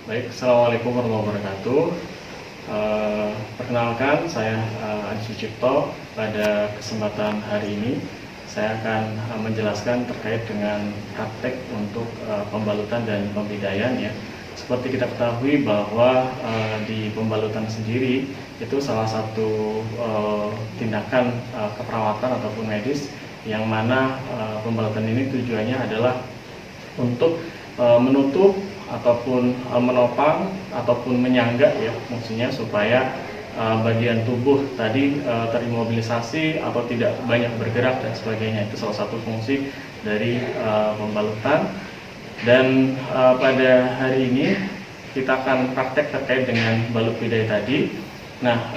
Baik, Assalamualaikum warahmatullahi wabarakatuh. Perkenalkan, saya Adi Sucipto. Pada kesempatan hari ini, saya akan menjelaskan terkait dengan praktek untuk pembalutan dan pembidaian ya. Seperti kita ketahui bahwa di pembalutan sendiri itu salah satu tindakan keperawatan ataupun medis yang mana pembalutan ini tujuannya adalah untuk menutup ataupun menopang ataupun menyangga ya, maksudnya supaya bagian tubuh tadi terimobilisasi atau tidak banyak bergerak dan sebagainya. Itu salah satu fungsi dari pembalutan. Dan pada hari ini kita akan praktek terkait dengan balut bidai tadi. Nah,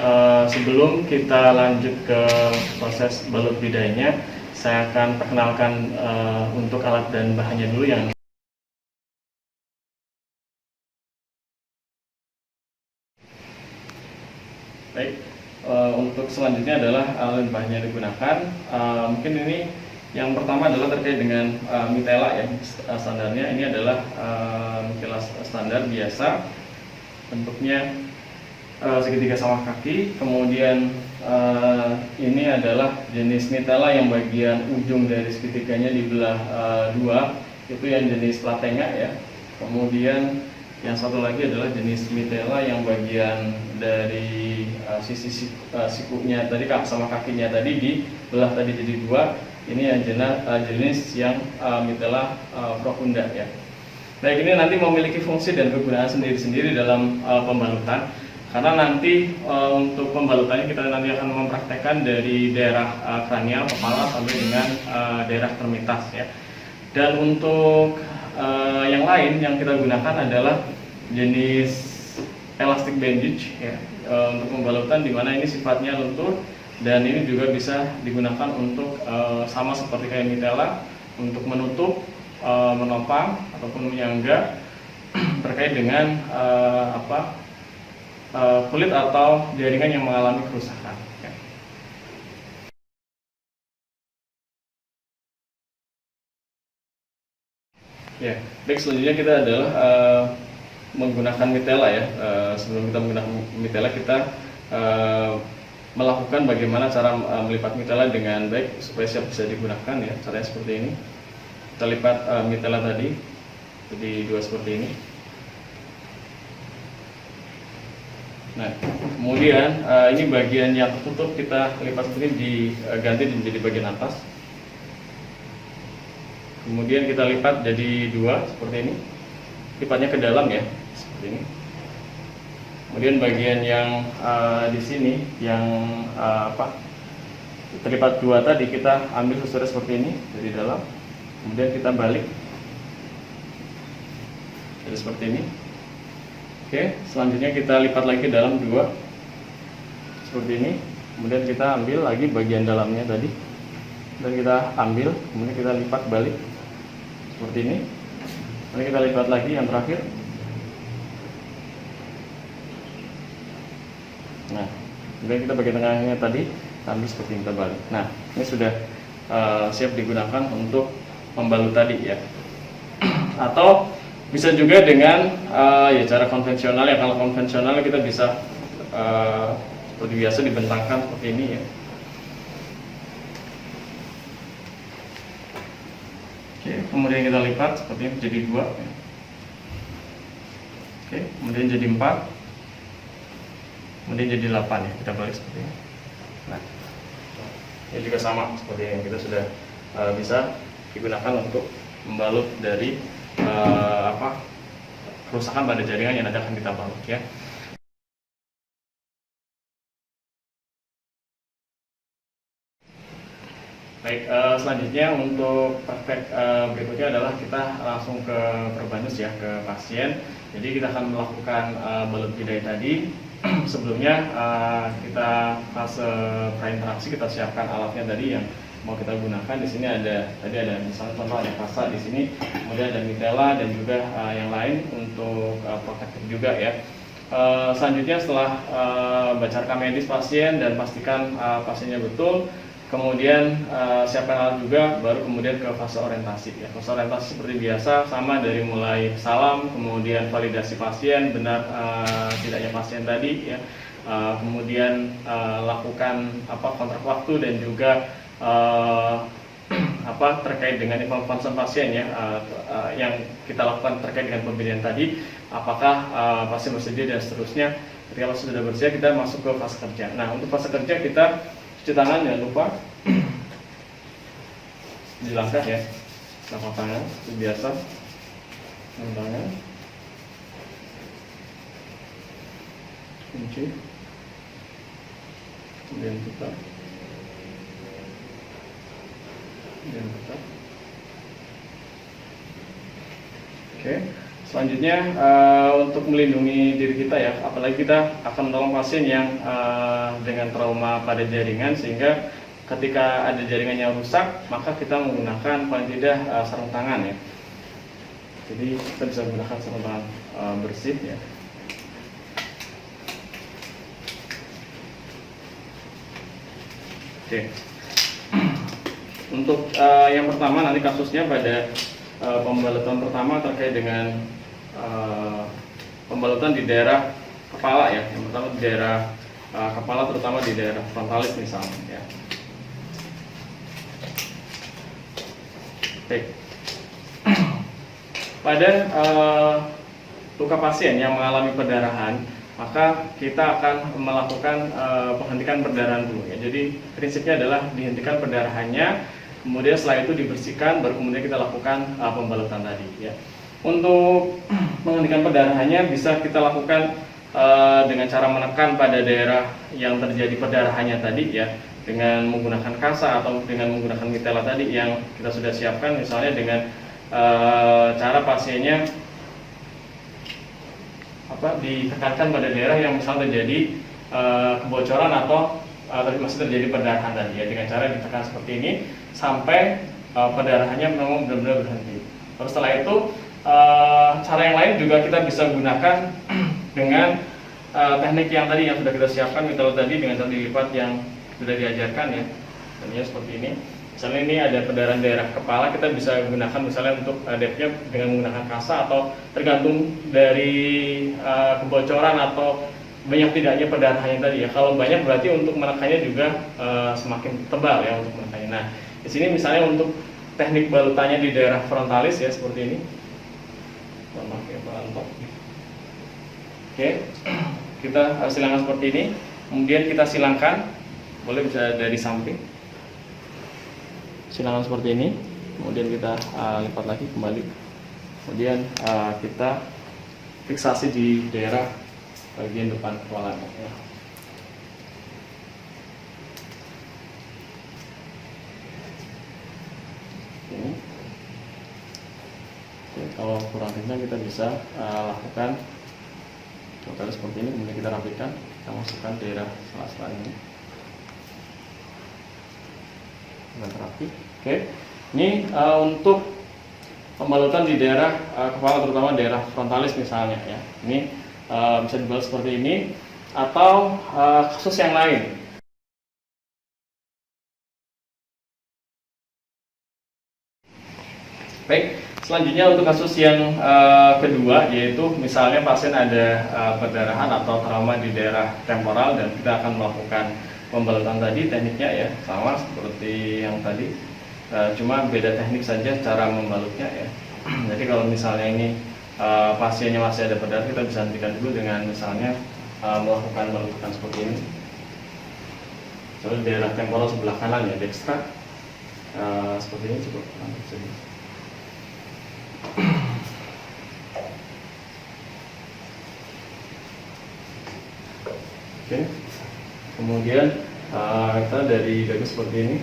sebelum kita lanjut ke proses balut bidainya, saya akan perkenalkan untuk alat dan bahannya dulu yang baik. Untuk selanjutnya adalah alat bahannya yang digunakan. Mungkin ini yang pertama adalah terkait dengan mitela ya. Standarnya ini adalah mitela standar biasa, bentuknya segitiga sama kaki. Kemudian ini adalah jenis mitela yang bagian ujung dari segitiganya dibelah dua, itu yang jenis latenga ya. Kemudian yang satu lagi adalah jenis mitela yang bagian dari sisi sikunya tadi sama kakinya tadi dibelah tadi jadi dua. Ini yang jenis yang mitela profunda ya. Baik, ini nanti memiliki fungsi dan kegunaan sendiri-sendiri dalam pembalutan. Karena nanti untuk pembalutannya kita nanti akan mempraktekkan dari daerah kranial kepala sampai dengan daerah termitas ya. Dan untuk yang lain yang kita gunakan adalah jenis elastic bandage ya, untuk pembalutan di mana ini sifatnya lentur dan ini juga bisa digunakan untuk sama seperti kayak mitela untuk menutup, menopang ataupun menyangga terkait dengan kulit atau jaringan yang mengalami kerusakan. Ya, baik, selanjutnya kita adalah menggunakan mitela ya. Sebelum kita menggunakan mitela, kita melakukan bagaimana cara melipat mitela dengan baik supaya siap bisa digunakan ya. Caranya seperti ini. Kita lipat mitela tadi jadi dua seperti ini. Nah, kemudian ini bagian yang tertutup kita lipat seperti ini, diganti menjadi bagian atas. Kemudian kita lipat jadi dua seperti ini, lipatnya ke dalam ya, seperti ini. Kemudian bagian yang di sini yang terlipat dua tadi kita ambil susunya seperti ini dari dalam, kemudian kita balik jadi seperti ini. Oke, selanjutnya kita lipat lagi ke dalam dua seperti ini, kemudian kita ambil lagi bagian dalamnya tadi dan kita ambil, kemudian kita lipat balik seperti ini. Nanti kita lipat lagi yang terakhir. Nah, kemudian kita bagian tengahnya tadi ambil seperti ini, kita balik. Nah, ini sudah siap digunakan untuk membalut tadi ya. Atau bisa juga dengan ya cara konvensional ya. Kalau konvensional kita bisa seperti biasa dibentangkan seperti ini ya. Oke, kemudian kita lipat seperti ini jadi dua. Oke, kemudian jadi 4, kemudian jadi 8 ya. Kita balik seperti ini. Nah, ini juga sama seperti yang kita sudah bisa digunakan untuk membalut dari kerusakan pada jaringan yang nanti akan kita balut ya. Baik, selanjutnya untuk praktek berikutnya adalah kita langsung ke perbanus ya, ke pasien. Jadi kita akan melakukan balut bidai tadi. Sebelumnya kita fase prainteraksi, kita siapkan alatnya tadi yang mau kita gunakan. Di sini ada misalnya contoh ada kasa di sini, kemudian ada mitela dan juga yang lain untuk protektif juga ya. Selanjutnya setelah baca rekam medis pasien dan pastikan pasiennya betul, kemudian siapkan alat juga, baru kemudian ke fase orientasi ya. Fase orientasi seperti biasa, sama dari mulai salam, kemudian validasi pasien, benar tidaknya pasien tadi ya, kemudian lakukan kontrak waktu dan juga terkait dengan informasi pasien ya, yang kita lakukan terkait dengan pembelian tadi, apakah pasien bersedia dan seterusnya. Ketika sudah bersedia, kita masuk ke fase kerja. Nah, untuk fase kerja kita cuci tangan, jangan lupa dilangkah ya, langkah tangan seperti biasa, tangan kunci, kemudian putar, kemudian putar. Oke, selanjutnya untuk melindungi diri kita ya, apalagi kita akan menolong pasien yang dengan trauma pada jaringan, sehingga ketika ada jaringan yang rusak, maka kita menggunakan paling tidak sarung tangan ya. Jadi kita bisa menggunakan sarung tangan bersih ya. Oke. Untuk yang pertama nanti kasusnya pada pembalutan pertama terkait dengan pembalutan di daerah kepala ya. Yang pertama di daerah kepala, terutama di daerah frontalis misalnya ya. Baik. Pada luka pasien yang mengalami perdarahan, maka kita akan melakukan penghentikan perdarahan dulu ya. Jadi prinsipnya adalah dihentikan perdarahannya, kemudian setelah itu dibersihkan, baru kemudian kita lakukan pembalutan tadi ya. Untuk menghentikan perdarahannya bisa kita lakukan dengan cara menekan pada daerah yang terjadi perdarahannya tadi ya, dengan menggunakan kasa atau dengan menggunakan mitela tadi yang kita sudah siapkan, misalnya dengan cara pasiennya ditekankan pada daerah yang misalnya terjadi kebocoran atau masih terjadi perdarahan tadi ya, dengan cara ditekan seperti ini sampai perdarahannya memang benar-benar berhenti. Terus setelah itu cara yang lain juga kita bisa gunakan dengan teknik yang tadi yang sudah kita siapkan, mitela tadi, dengan cara dilipat yang sudah diajarkan ya. Dan ya seperti ini. Misalnya ini ada perdarahan daerah kepala, kita bisa gunakan misalnya untuk depthnya dengan menggunakan kasa, atau tergantung dari kebocoran atau banyak tidaknya perdarahannya tadi ya. Kalau banyak berarti untuk menekannya juga semakin tebal ya untuk menekannya. Nah, di sini misalnya untuk teknik balutannya di daerah frontalis ya seperti ini. Oke, kita silangkan seperti ini. Kemudian kita silangkan, boleh bisa dari samping. Silangkan seperti ini, kemudian kita lipat lagi kembali, kemudian kita fiksasi di daerah bagian depan kepala ya. Ini. Oke, kalau kurang kencang kita bisa lakukan seperti ini, kemudian kita rapikan, kita masukkan daerah sela-sela ini dengan rapi. Oke, ini untuk pembalutan di daerah kepala, terutama daerah frontalis misalnya ya. Ini bisa dibalut seperti ini, atau kasus yang lain. Baik, selanjutnya untuk kasus yang kedua, yaitu misalnya pasien ada perdarahan atau trauma di daerah temporal, dan kita akan melakukan pembalutan tadi. Tekniknya ya sama seperti yang tadi, cuma beda teknik saja cara membalutnya ya. Jadi kalau misalnya ini pasiennya masih ada perdarahan, kita bisa hentikan dulu dengan misalnya melakukan balutan seperti ini. Soalnya daerah temporal sebelah kanan ya, dextra, seperti ini cukup mantap saja. Oke, kemudian kita dari dagu seperti ini.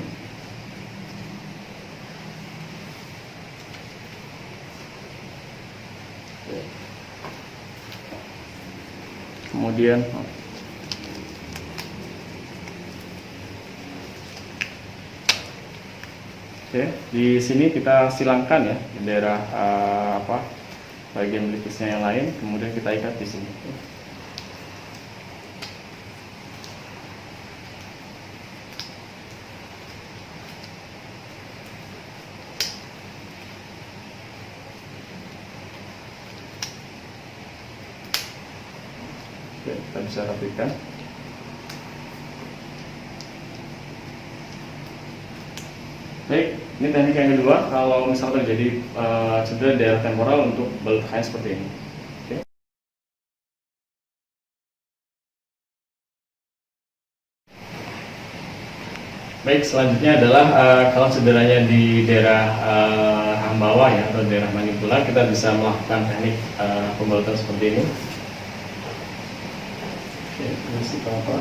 Kemudian di sini kita silangkan ya di daerah bagian pelipisnya yang lain, kemudian kita ikat di sini. Oke, kita bisa rapikan. Baik, ini teknik yang kedua. Kalau misalnya terjadi cedera daerah temporal untuk balut kain seperti ini. Oke. Baik, selanjutnya adalah kalau cederanya di daerah rahang bawah ya atau daerah manipula, kita bisa melakukan teknik pembalutan seperti ini. Oke, ini apa?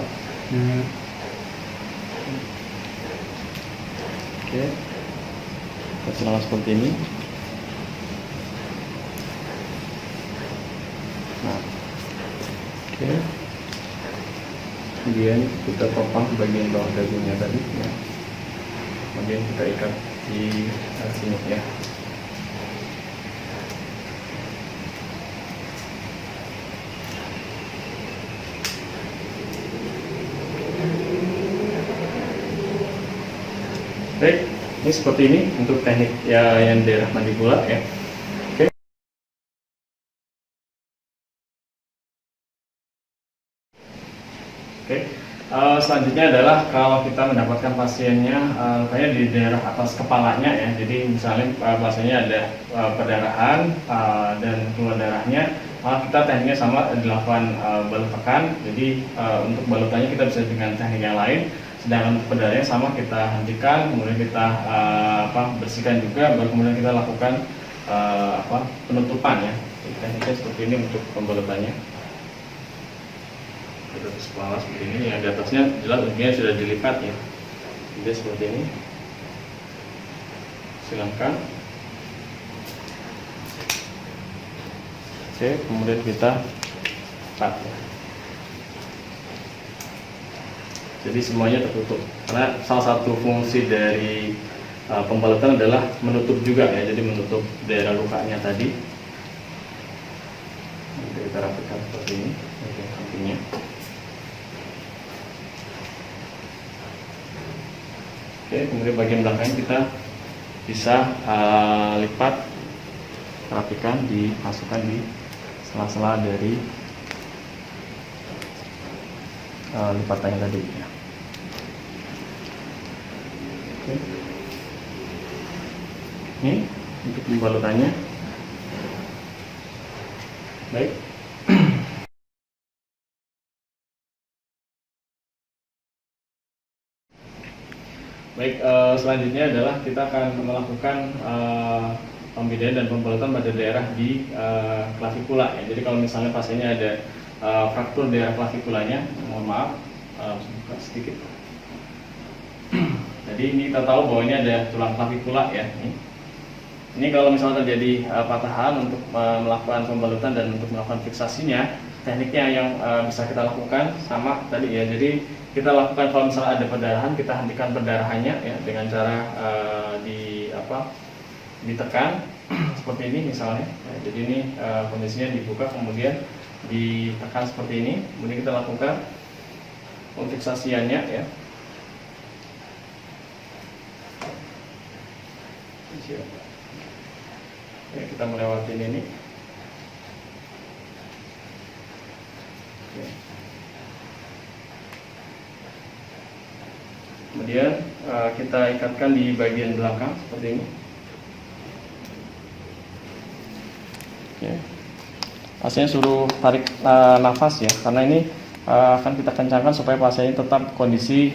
Oke, kita selama seperti ini. Nah, oke. Kemudian kita topang bagian bawah dagingnya tadi, ya. Kemudian kita ikat di sini ya. Baik, ini seperti ini untuk teknik ya yang daerah mandibula ya. Oke. Oke. Selanjutnya adalah kalau kita mendapatkan pasiennya lukanya di daerah atas kepalanya ya. Jadi misalnya pasiennya ada perdarahan dan keluar darahnya, maka kita tekniknya sama dilakukan balut tekan. Jadi untuk balutannya kita bisa dengan teknik yang lain. Sedangkan untuk perdarahannya sama, kita hentikan, kemudian kita bersihkan juga, baru kemudian kita lakukan penutupan ya. Jadi tekniknya seperti ini untuk pembalutannya. Kita kepala seperti ini, yang di atasnya jelas ujungnya sudah dilipat ya. Jadi seperti ini. Silahkan. Oke, kemudian kita lipat ya. Jadi semuanya tertutup. Karena salah satu fungsi dari pembalutan adalah menutup juga ya. Jadi menutup daerah lukanya tadi. Nanti kita rapikan seperti ini. Oke, sampingnya. Oke, kemudian bagian belakangnya kita bisa lipat, rapikan, dimasukkan di sela-sela dari lipatannya tadi ya. Oke. Ini untuk pembalutannya. Baik. Baik, selanjutnya adalah kita akan melakukan pembedaan dan pembalutan pada daerah di klavikula ya. Jadi kalau misalnya pasiennya ada fraktur daerah klavikulanya, mohon maaf, buka sedikit. Jadi ini kita tahu bahwa ini ada tulang klavikula ya. Ini kalau misalnya terjadi patahan, untuk melakukan pembalutan dan untuk melakukan fiksasinya, tekniknya yang bisa kita lakukan sama tadi ya. Jadi kita lakukan kalau misalnya ada perdarahan, kita hentikan perdarahannya ya dengan cara ditekan seperti ini misalnya. Ya, jadi ini kondisinya dibuka, kemudian ditekan seperti ini, kemudian kita lakukan pemfiksasiannya ya. Ya, kita melewati ini. Oke. Kemudian kita ikatkan di bagian belakang seperti ini. Oke. Pasiennya suruh tarik nafas ya, karena ini akan kita kencangkan supaya pasiennya tetap kondisi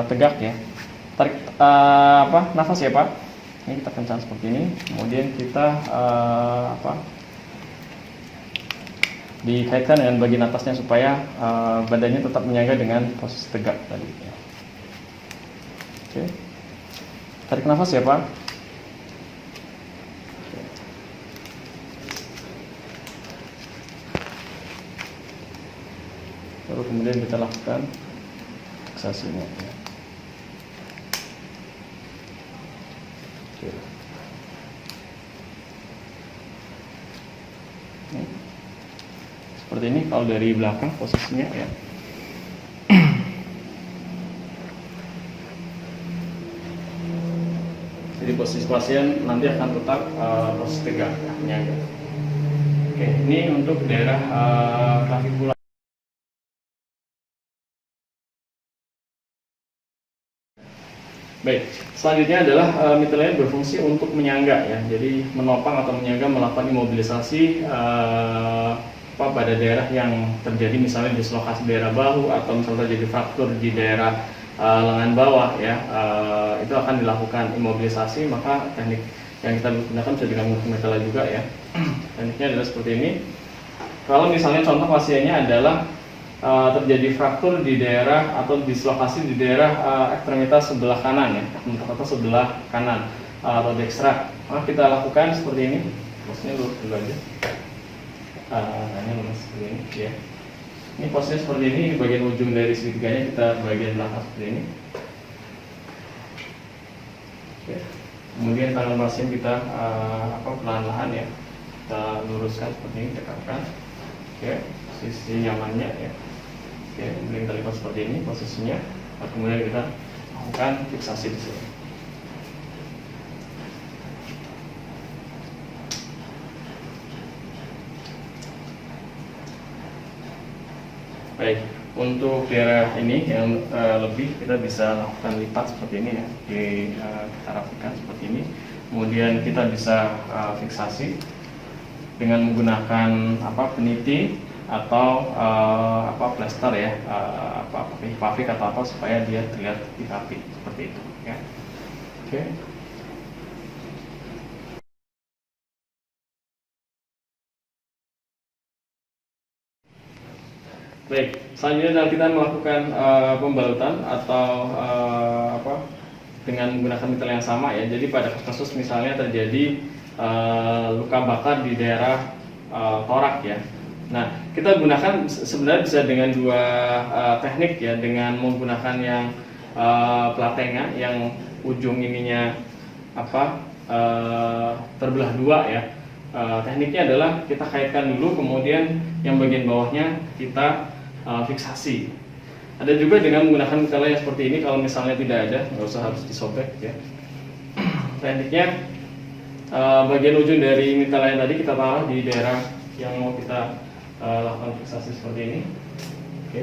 tegak ya. Tarik nafas ya Pak. Ini kita kencang seperti ini, kemudian kita dikaitkan dengan bagian atasnya supaya badannya tetap menyangga dengan posisi tegak tadi. Oke, tarik nafas ya Pak. Lalu kemudian kita lakukan fiksasinya. Ya. Oke. Seperti ini kalau dari belakang posisinya ya. Jadi posisi pasien nanti akan tetap posisi tegak ya, menyangga. Oke, ini untuk daerah klavikula. Baik, selanjutnya adalah mitral ini berfungsi untuk menyangga ya, jadi menopang atau menyangga melakukan imobilisasi pada daerah yang terjadi misalnya dislokasi daerah bahu atau misalnya terjadi fraktur di daerah lengan bawah ya, itu akan dilakukan imobilisasi. Maka teknik yang kita gunakan bisa dengan mitral juga ya. Tekniknya adalah seperti ini. Kalau misalnya contoh pasiennya adalah terjadi fraktur di daerah atau dislokasi di daerah ekstremitas sebelah kanan ya, atau sebelah kanan atau dextra, maka kita lakukan seperti ini. Posisinya dulu aja, hanya seperti ini ya. Ini posisinya seperti ini, di bagian ujung dari segitiganya kita bagian belakang seperti ini. Oke. Kemudian tangan pasien kita perlahan-lahan ya, kita luruskan seperti ini, tegakkan. Oke, sisi nyamannya ya. Oke, kemudian kita lipat seperti ini posisinya. Kemudian kita lakukan fiksasi di sini. Baik, untuk daerah ini yang lebih kita bisa lakukan lipat seperti ini ya. Kita rapikan seperti ini. Kemudian kita bisa fiksasi dengan menggunakan peniti atau plester ya, pavik atau apa supaya dia terlihat rapi seperti itu ya. Oke. Baik, selanjutnya kita melakukan pembalutan atau dengan menggunakan mitral yang sama ya. Jadi pada kasus misalnya terjadi luka bakar di daerah torak ya. Nah, kita gunakan sebenarnya bisa dengan dua teknik ya, dengan menggunakan yang platenga yang ujung ininya terbelah dua ya. Tekniknya adalah kita kaitkan dulu, kemudian yang bagian bawahnya kita fiksasi. Ada juga dengan menggunakan mitral yang seperti ini. Kalau misalnya tidak ada, nggak usah harus disobek ya. Tekniknya bagian ujung dari mitral yang tadi kita taruh di daerah yang mau kita lakukan fiksasi seperti ini. Oke,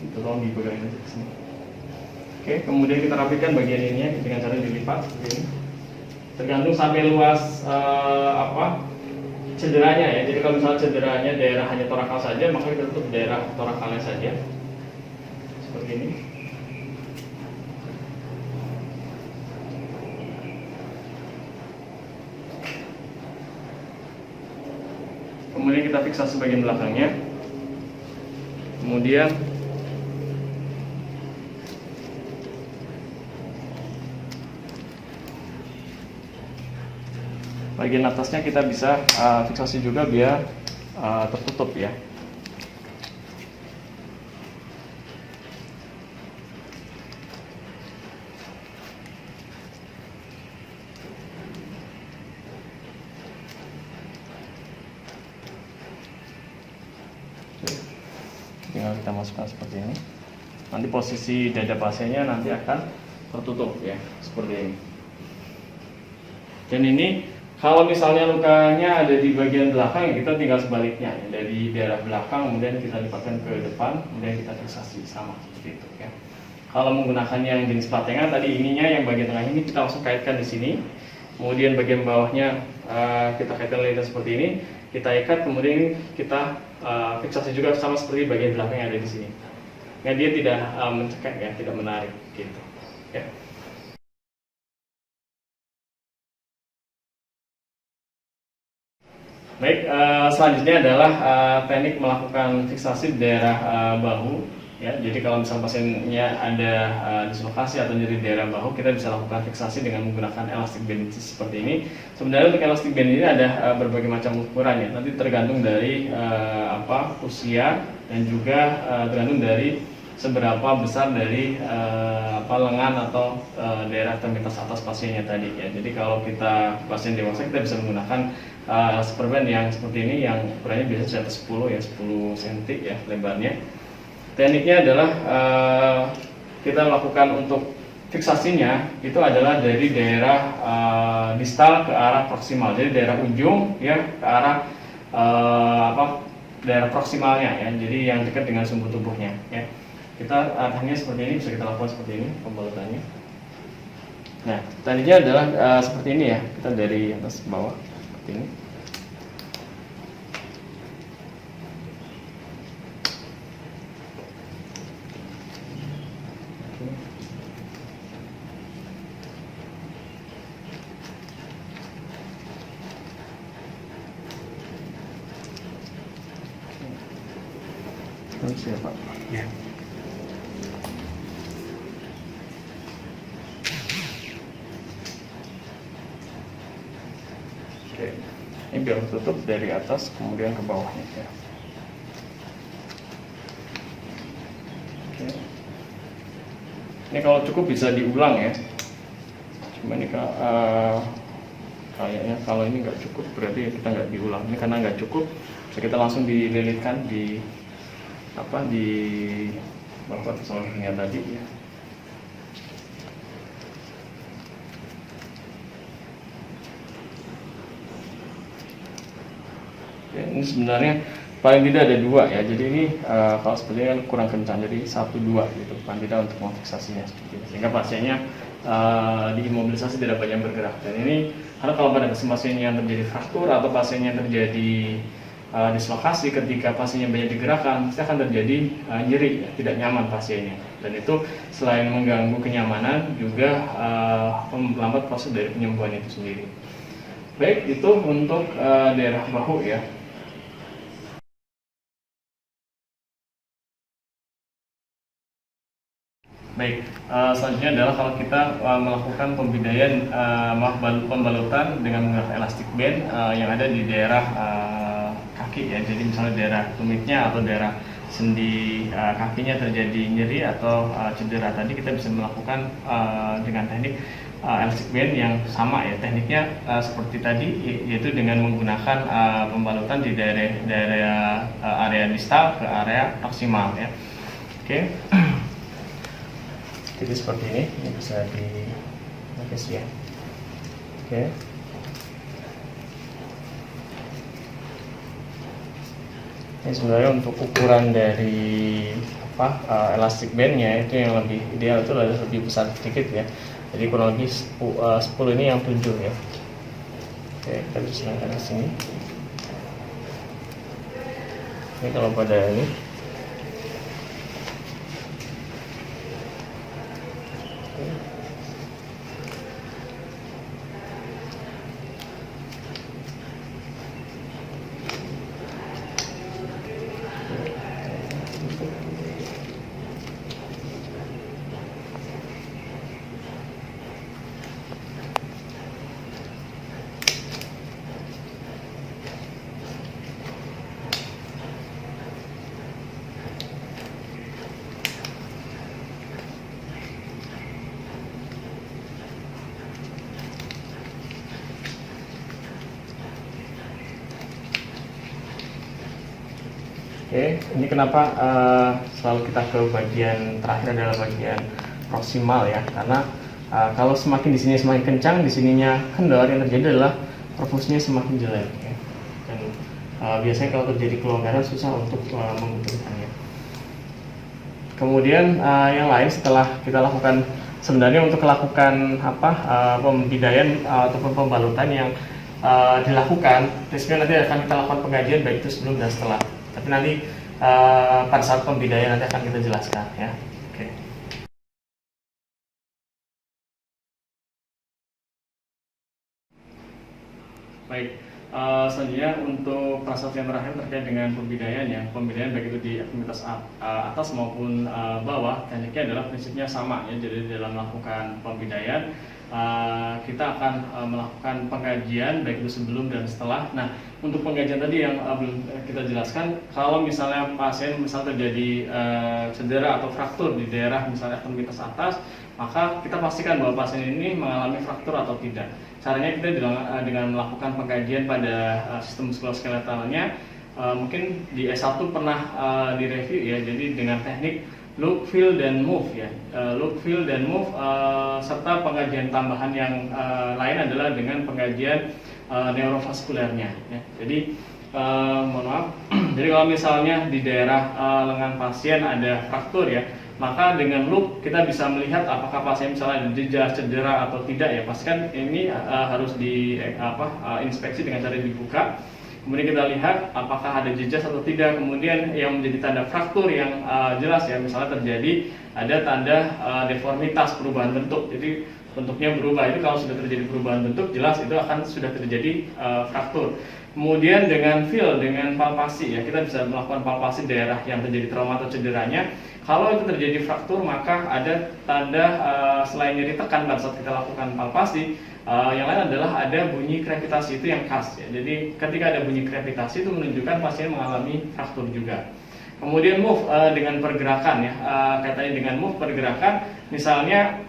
itu tolong dipegang aja ke sini. Oke, kemudian kita rapikan bagian ininya dengan cara dilipat seperti ini. Tergantung sampai luas cederanya ya. Jadi kalau misalnya cederanya daerah hanya torakal saja, maka kita tutup daerah torakalnya saja seperti ini. Kemudian kita fiksasi bagian belakangnya. Kemudian bagian atasnya kita bisa fiksasi juga biar tertutup ya. Tinggal kita masukkan seperti ini. Nanti posisi dada pasiennya nanti akan tertutup ya, seperti ini. Dan ini kalau misalnya lukanya ada di bagian belakang, ya kita tinggal sebaliknya ya. Dari daerah belakang kemudian kita lipatkan ke depan, kemudian kita fiksasi sama seperti itu ya. Kalau menggunakan yang jenis platenga tadi, ininya yang bagian tengah ini kita langsung kaitkan di sini. Kemudian bagian bawahnya kita kaitkan lagi seperti ini, kita ikat, kemudian kita fiksasi juga sama seperti bagian belakang yang ada di sini. Nah, dia tidak mencekik ya, tidak menarik gitu. Ya. Baik, selanjutnya adalah teknik melakukan fiksasi di daerah bahu. Ya, jadi kalau misalnya pasiennya ada dislokasi atau nyeri daerah bahu, kita bisa lakukan fiksasi dengan menggunakan elastic band seperti ini. Sebenarnya untuk elastic band ini ada berbagai macam ukuran ya. Nanti tergantung dari usia dan juga tergantung dari seberapa besar dari lengan atau daerah ekstremitas atas pasiennya tadi ya. Jadi kalau kita pasien dewasa, kita bisa menggunakan elastic band yang seperti ini, yang ukurannya biasanya di atas 10 ya, 10 cm ya lebarnya. Tekniknya adalah kita lakukan untuk fiksasinya itu adalah dari daerah distal ke arah proksimal. Jadi daerah ujung ya ke arah daerah proksimalnya ya. Jadi yang dekat dengan sumbu tubuhnya ya. Kita tekniknya seperti ini, bisa kita lakukan seperti ini pembalutannya. Nah, tekniknya adalah seperti ini ya, kita dari atas ke bawah seperti ini. Terus ya Pak. Ya. Oke, ini biar tutup dari atas kemudian ke bawahnya ya. Oke. Ini kalau cukup bisa diulang ya. Cuma ini kayaknya kalau ini nggak cukup berarti kita nggak diulang. Ini karena nggak cukup, bisa kita langsung dililitkan di bawah soldernya tadi ya. Oke, ini sebenarnya paling tidak ada 2 ya. Jadi ini kalau sepertinya kan kurang kencang, jadi 1-2 gitu paling tidak untuk memfiksasinya seperti ini. Sehingga pasiennya diimobilisasi tidak banyak bergerak. Dan ini karena kalau pada pasien yang terjadi fraktur atau pasien yang terjadi dislokasi, ketika pasiennya banyak digerakkan pasti akan terjadi nyeri ya, tidak nyaman pasiennya, dan itu selain mengganggu kenyamanan juga memperlambat proses dari penyembuhan itu sendiri. Baik, itu untuk daerah bahu ya. Baik, selanjutnya adalah kalau kita melakukan pembidaian pembalutan dengan menggunakan elastic band yang ada di daerah kaki ya. Jadi misalnya daerah tumitnya atau daerah sendi kakinya terjadi nyeri atau cedera, tadi kita bisa melakukan dengan teknik elastic band yang sama ya. Tekniknya seperti tadi, yaitu dengan menggunakan pembalutan di daerah area distal ke area proksimal ya. Oke. Jadi seperti ini bisa dilukis ya. Oke. Ini sebenarnya untuk ukuran dari elastic bandnya itu yang lebih ideal itu lebih besar sedikit ya. Jadi kurang lebih 10 ini yang 7 ya. Oke, kita bisa lihat di sini. Ini kalau pada ini. Oke, ini kenapa selalu kita ke bagian terakhir adalah bagian proksimal ya, karena kalau semakin di sini semakin kencang, di sininya kendor, yang terjadi adalah perfusinya semakin jelek ya. Dan biasanya kalau terjadi kelonggaran susah untuk membetulkannya. Kemudian yang lain setelah kita lakukan, sebenarnya untuk melakukan pembidaian ataupun pembalutan yang dilakukan, biasanya nanti akan kita lakukan pengajian baik itu sebelum dan setelah. Tapi nanti pada saat pembidaian nanti akan kita jelaskan ya. Oke. Baik, selanjutnya untuk prasat yang terakhir terkait dengan pembidaian ya. Pembidaian baik itu di ekstremitas atas maupun bawah, tekniknya adalah prinsipnya sama ya. Jadi dalam melakukan pembidaian kita akan melakukan pengkajian baik itu sebelum dan setelah. Nah, untuk pengkajian tadi yang belum kita jelaskan, kalau misalnya pasien terjadi cedera atau fraktur di daerah misalnya ekstremitas atas, maka kita pastikan bahwa pasien ini mengalami fraktur atau tidak. Caranya kita dengan melakukan pengkajian pada sistem muskuloskeletalnya. Mungkin di S1 pernah direview ya, jadi dengan teknik look, feel, dan move ya. Look, feel, dan move serta pengkajian tambahan yang lain adalah dengan pengkajian neurovaskulernya ya. Jadi mohon maaf, jadi kalau misalnya di daerah lengan pasien ada fraktur ya, Maka dengan loop kita bisa melihat apakah pasien misalnya ada jejak cedera atau tidak ya. Pastikan ini harus inspeksi dengan cara dibuka. Kemudian kita lihat apakah ada jejak atau tidak. Kemudian yang menjadi tanda fraktur yang jelas ya, misalnya terjadi ada tanda deformitas, perubahan bentuk. Jadi bentuknya berubah, itu kalau sudah terjadi perubahan bentuk jelas itu akan sudah terjadi fraktur. Kemudian dengan feel, dengan palpasi ya, kita bisa melakukan palpasi daerah yang terjadi trauma atau cederanya. Kalau itu terjadi fraktur, maka ada tanda selain nyeri tekan pada saat kita lakukan palpasi, yang lain adalah ada bunyi krepitasi, itu yang khas ya. Jadi ketika ada bunyi krepitasi itu menunjukkan pasien mengalami fraktur juga. Kemudian move dengan pergerakan ya, kaitannya dengan move pergerakan, misalnya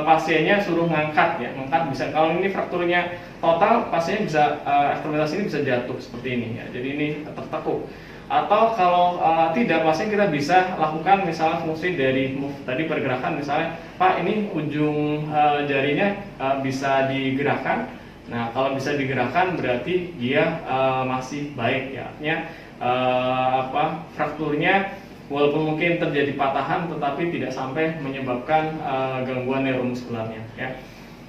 pasiennya suruh ngangkat ya, ngangkat bisa. Kalau ini frakturnya total, pasiennya bisa ekstremitas ini bisa jatuh seperti ini ya. Jadi ini tertekuk. Atau kalau tidak, pasien kita bisa lakukan misalnya fungsi dari move tadi, pergerakan, misalnya Pak ini ujung jarinya bisa digerakkan. Nah kalau bisa digerakkan berarti dia masih baik ya, artinya frakturnya walaupun mungkin terjadi patahan tetapi tidak sampai menyebabkan gangguan neuromuskularnya ya.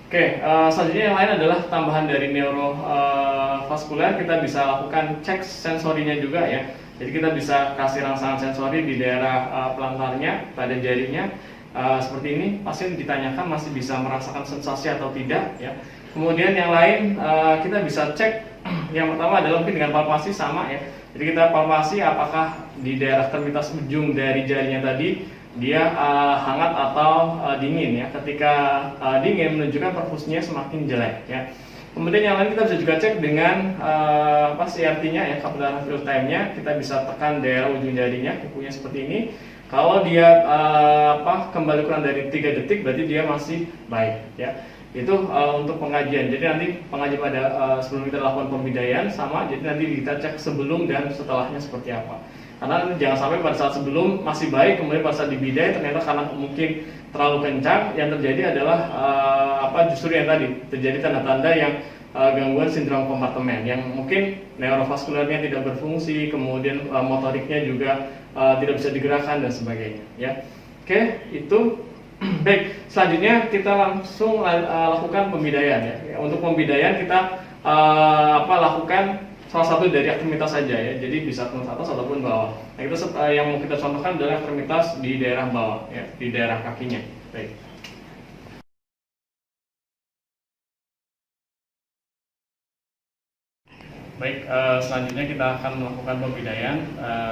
Oke, selanjutnya yang lain adalah tambahan dari neurovaskuler, kita bisa lakukan cek sensorinya juga ya. Jadi kita bisa kasih rangsangan sensori di daerah pelantarnya, pada jarinya, seperti ini. Pasien ditanyakan masih bisa merasakan sensasi atau tidak ya. Kemudian yang lain kita bisa cek, yang pertama adalah mungkin dengan palpasi sama ya. Jadi kita palpasi apakah di daerah ekstremitas ujung dari jarinya tadi dia hangat atau dingin ya. Ketika dingin menunjukkan perfusinya semakin jelek ya. Kemudian yang lain kita bisa juga cek dengan CRT-nya ya, capillary fill time-nya. Kita bisa tekan daerah ujung jarinya, kukunya seperti ini. Kalau dia kembali kurang dari 3 detik berarti dia masih baik ya. Itu untuk pengajian. Jadi nanti pengajian pada sebelum kita lakukan pembidayaan sama, jadi nanti kita cek sebelum dan setelahnya seperti apa. Karena jangan sampai pada saat sebelum masih baik, kemudian pada saat dibidai ternyata karena mungkin terlalu kencang, yang terjadi adalah justru yang tadi terjadi tanda-tanda yang gangguan sindrom kompartemen, yang mungkin neurovaskulernya tidak berfungsi, kemudian motoriknya juga tidak bisa digerakkan dan sebagainya ya. Oke, itu baik. Selanjutnya kita langsung lakukan pembidayaan ya. Untuk pembidayaan kita lakukan salah satu dari ekstremitas saja ya, jadi bisa ke atas ataupun bawah. Nah, itu yang mau kita contohkan adalah ekstremitas di daerah bawah ya, di daerah kakinya. Baik. Baik, selanjutnya kita akan melakukan pembidayaan.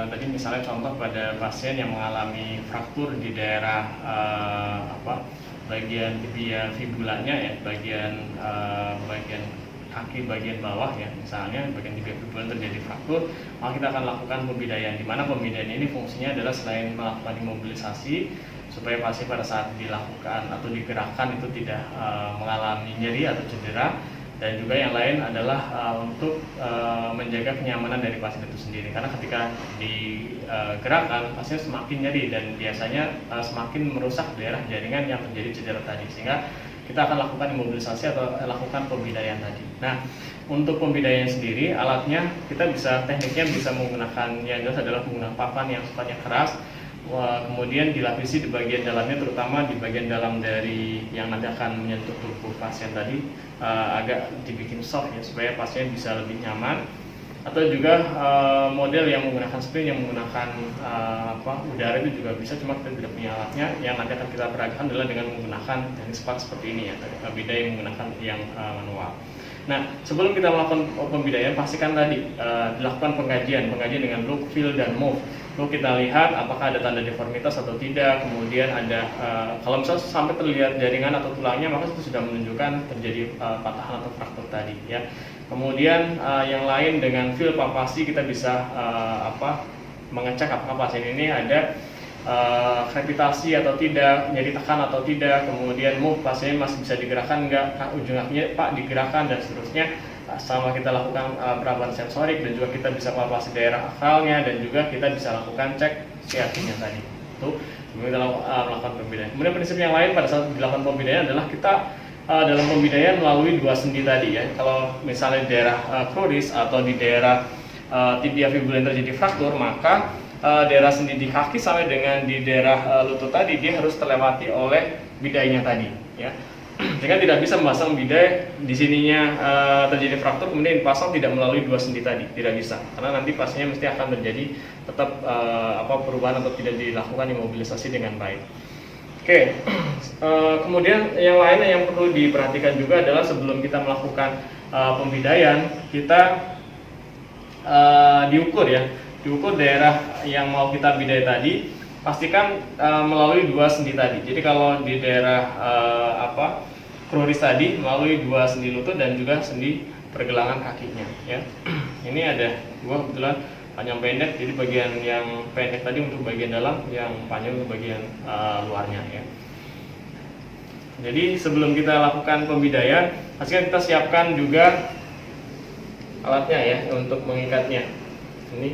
Tadi misalnya contoh pada pasien yang mengalami fraktur di daerah bagian tibia fibulanya ya, bagian kaki bagian bawah ya, misalnya bagian tibia fibula terjadi fraktur, maka kita akan lakukan pembidayaan, di mana pembidayaan ini fungsinya adalah selain melakukan imobilisasi supaya pasien pada saat dilakukan atau digerakkan itu tidak mengalami nyeri atau cedera, dan juga yang lain adalah untuk menjaga kenyamanan dari pasien itu sendiri, karena ketika digerakkan pasien semakin nyeri dan biasanya semakin merusak daerah jaringan yang terjadi cedera tadi, sehingga kita akan lakukan imobilisasi atau lakukan pembidayaan tadi. Nah, untuk pembidayaan sendiri alatnya tekniknya bisa menggunakan, yang jelas adalah menggunakan papan yang sifatnya keras, kemudian dilapisi di bagian dalamnya, terutama di bagian dalam dari yang nanti akan menyentuh tubuh pasien tadi, agak dibikin soft ya, supaya pasien bisa lebih nyaman. Atau juga model yang menggunakan spring, yang menggunakan udara itu juga bisa, cuma kita tidak punya alatnya. Yang nanti akan kita peragakan adalah dengan menggunakan teknik spark seperti ini ya, beda yang menggunakan yang manual. Nah, sebelum kita melakukan pembidayaan, pastikan tadi dilakukan pengajian dengan look, feel, dan move. Lalu kita lihat apakah ada tanda deformitas atau tidak, kemudian ada kalau misalnya sampai terlihat jaringan atau tulangnya, maka itu sudah menunjukkan terjadi patahan atau fraktur tadi ya. Kemudian yang lain dengan feel, palpasi, kita bisa mengecek apakah pasien ini ada krepitasi atau tidak, nyeri tekan atau tidak, kemudian move, pasien masih bisa digerakkan enggak, ujung kakinya Pak digerakkan, dan seterusnya. Sama kita lakukan perabahan sensorik, dan juga kita bisa palpasi daerah akalnya, dan juga kita bisa lakukan cek CRT-nya tadi. Itu kita melakukan pembidayaan. Kemudian prinsip yang lain pada saat dilakukan pembidayaan adalah kita dalam pembidayaan melalui 2 sendi tadi ya. Kalau misalnya di daerah kruris atau di daerah tibia fibula yang terjadi fraktur, maka daerah sendi di kaki sampai dengan di daerah lutut tadi, dia harus terlewati oleh bidainya tadi, ya. Sehingga tidak bisa memasang bidai di sininya terjadi fraktur kemudian dipasang tidak melalui dua sendi tadi, tidak bisa, karena nanti pastinya mesti akan terjadi tetap perubahan atau tidak dilakukan imobilisasi dengan baik. Oke, kemudian yang lain yang perlu diperhatikan juga adalah sebelum kita melakukan pembidaian, kita diukur daerah yang mau kita bidai tadi, pastikan melalui dua sendi tadi. Jadi kalau di daerah kruris tadi melalui dua sendi lutut dan juga sendi pergelangan kakinya, ya. Ini ada dua kebetulan panjang pendek, jadi bagian yang pendek tadi untuk bagian dalam, yang panjang untuk bagian luarnya, ya. Jadi sebelum kita lakukan pembidaian, pastikan kita siapkan juga alatnya ya untuk mengikatnya. Ini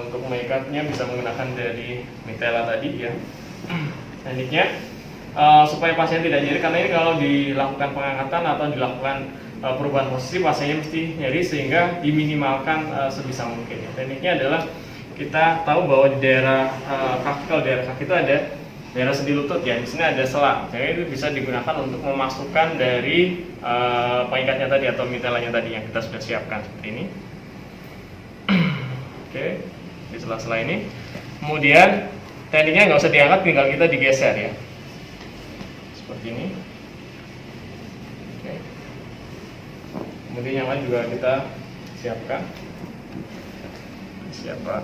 untuk mengikatnya bisa menggunakan dari mitela tadi, ya. Tekniknya supaya pasien tidak nyeri, karena ini kalau dilakukan pengangkatan atau dilakukan perubahan posisi, pasiennya mesti nyeri, sehingga diminimalkan sebisa mungkin, ya. Tekniknya adalah kita tahu bahwa di daerah kaki, kalau daerah kaki itu ada daerah sendi lutut, ya. Di sini ada selang, jadi itu bisa digunakan untuk memasukkan dari pengikatnya tadi atau mitelanya tadi yang kita sudah siapkan seperti ini. Oke, di sela-sela ini. Kemudian tekniknya nggak usah diangkat, tinggal kita digeser, ya. Seperti ini. Oke. Kemudian yang lain juga kita siapkan. Siapa?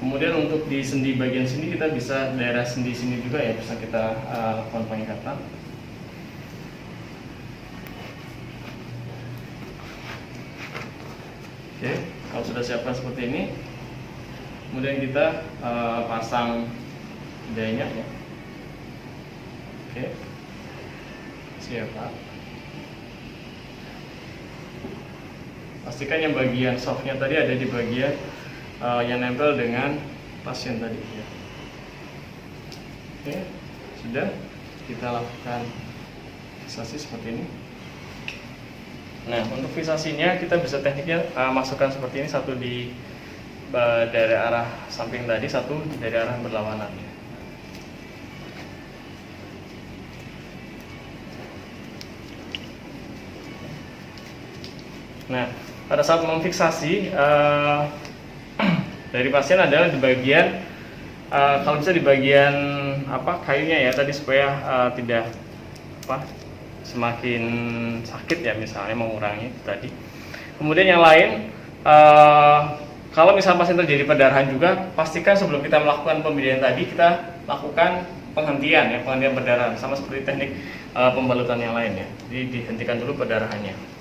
Kemudian untuk di sendi bagian sini kita bisa daerah sendi sini juga, ya, bisa kita lakukan pengikatan. Oke, kalau sudah siapkan seperti ini, kemudian kita pasang bidainya, ya. Oke, siap, Pak. Pastikan yang bagian softnya tadi ada di bagian yang nempel dengan pasien tadi, ya. Oke, sudah kita lakukan fiksasi seperti ini. Nah, untuk fiksasinya kita bisa tekniknya masukkan seperti ini, satu di dari arah samping tadi, satu dari arah berlawanan. Nah, pada saat memfiksasi dari pasien adalah di bagian kalau bisa di bagian kayunya, ya, tadi, supaya tidak semakin sakit, ya, misalnya mengurangi tadi. Kemudian yang lain, kalau misalnya pasien terjadi perdarahan juga, pastikan sebelum kita melakukan pembidaian tadi kita lakukan penghentian, ya, penghentian perdarahan, sama seperti teknik pembalutan yang lain, ya. Jadi dihentikan dulu perdarahannya.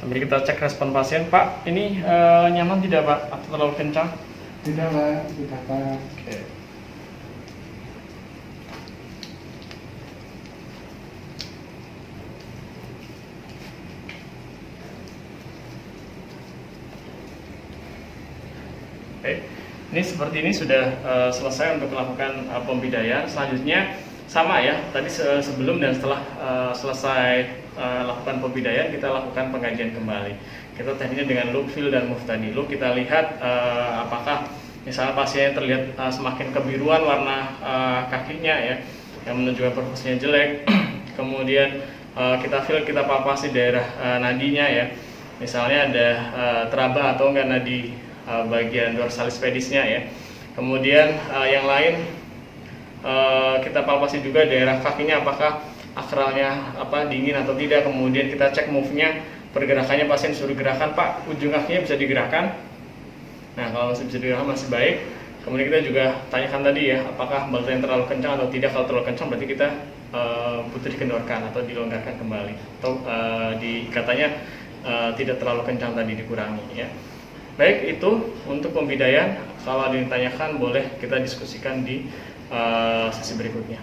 Sambil kita cek respon pasien, Pak, ini nyaman tidak, Pak? Atau terlalu kencang? Tidak, Pak. Tidak, Pak. Oke. Oke, ini seperti ini sudah selesai untuk melakukan pembidaian. Selanjutnya sama, ya, tadi sebelum dan setelah selesai lakukan pembidaian, kita lakukan pengkajian kembali. Kita tekniknya dengan look, feel, dan move tadi. Look, kita lihat apakah misalnya pasiennya terlihat semakin kebiruan warna kakinya, ya, yang menunjukkan perfusinya jelek. Kemudian kita feel, kita palpasi daerah nadinya, ya. misalnya ada teraba atau enggak nadi bagian dorsalis pedisnya ya. Kemudian yang lain kita palpasi juga daerah kakinya, apakah akralnya dingin atau tidak. Kemudian kita cek move-nya, pergerakannya, pasien suruh gerakan, Pak ujung kakinya bisa digerakkan. Nah kalau masih bisa digerakkan masih baik. Kemudian kita juga tanyakan tadi ya, apakah baterai yang terlalu kencang atau tidak. Kalau terlalu kencang berarti kita butuh dikendorkan atau dilonggarkan kembali, atau katanya tidak terlalu kencang tadi, dikurangi ya. Baik, itu untuk pembidayaan. Kalau ditanyakan boleh kita diskusikan di sesi berikutnya.